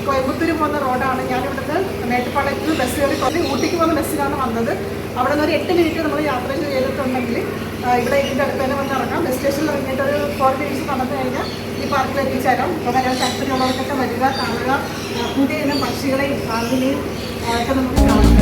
കോയമ്പത്തൂർ പോകുന്ന റോഡാണ്. ഞാനിവിടുന്ന് മേട്ടുപ്പാളയത്ത് ബസ് കയറി ഊട്ടിക്ക് പോകുന്ന ബസ്സിലാണ് വന്നത്. അവിടെ നിന്ന് ഒരു 8 മിനിറ്റ് നമ്മൾ യാത്ര ചെയ്തിട്ടുണ്ടെങ്കിൽ ഇവിടെ ഇതിൻ്റെ അടുത്ത് തന്നെ വന്ന് ഇറങ്ങാം. ബസ് സ്റ്റേഷനിൽ ഇറങ്ങിയിട്ട് ഒരു 4 മിനിറ്റ്സ് നടന്നു കഴിഞ്ഞാൽ ഈ പാർക്കിൽ എത്തിച്ചേരാം. അപ്പോൾ മലയാള ഫാക്ടറിയുള്ളവർക്കൊക്കെ വരിക, കാണുക, പുതിയ ഇനം പക്ഷികളെയും പാമ്പിനെയും ഒക്കെ നമുക്ക് കാണാം.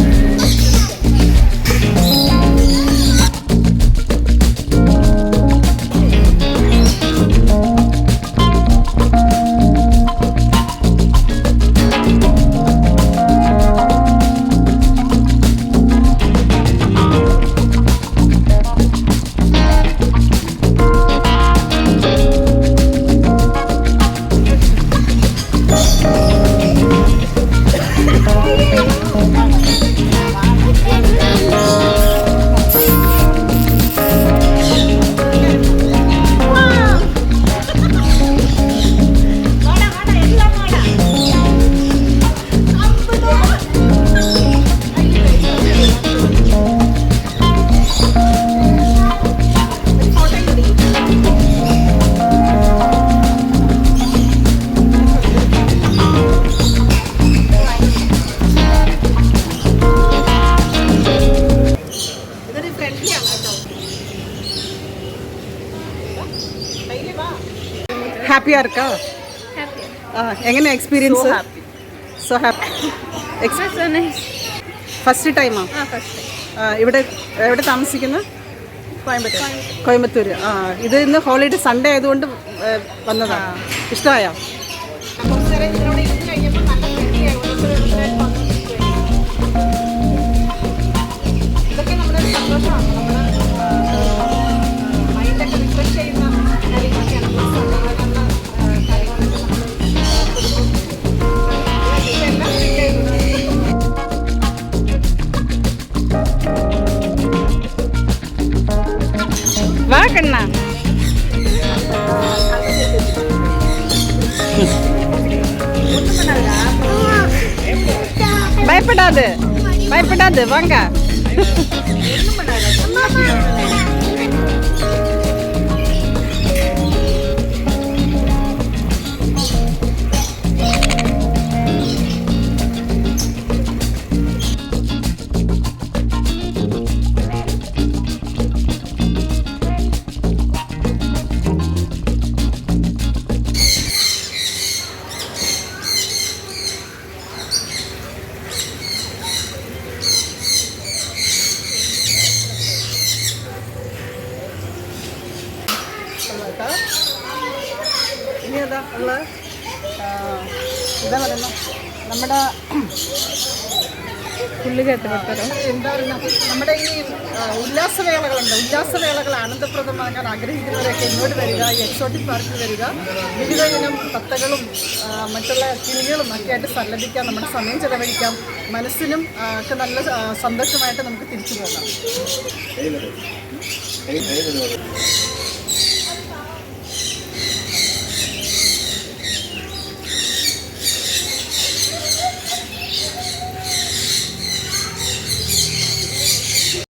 ഹാപ്പിയാ இருக்கா? എങ്ങനെ എക്സ്പീരിയൻസ്? So happy. ഫസ്റ്റ് ടൈമാ ഇവിടെ എവിടെ താമസിക്കുന്നത്? കോയമ്പത്തൂർ. ഇത് ഇന്ന് ഹോളിഡേ സൺഡേ ആയതുകൊണ്ട് വന്നതാണ്. ഇഷ്ടമായോ? ഇതൊക്കെ നമ്മുടെ സന്തോഷമാണ്. മൈൻഡൊക്കെ റിഫ്രഷ് ചെയ്യുന്ന வா கண்ணா. பயப்படாது பயப்படாது வாங்க. ഇനി അതാ ഉള്ള എന്താ പറയുക, നമ്മുടെ എന്താ പറയുക, നമ്മുടെ ഈ ഉല്ലാസവേളകൾ ആനന്ദപ്രദമാക്കാൻ ആഗ്രഹിക്കുന്നവരൊക്കെ ഇങ്ങോട്ട് വരിക, ഈ എക്സോട്ടിക് പാർക്കിൽ വരിക. വിവിധ ഇനം തത്തകളും മറ്റുള്ള കിളികളും ഒക്കെ ആയിട്ട് സല്ലപിക്കാം, നമ്മുടെ സമയം ചെലവഴിക്കാം, മനസ്സിനും ഒക്കെ നല്ല സന്തോഷമായിട്ട് നമുക്ക് തിരിച്ചു പോകാം.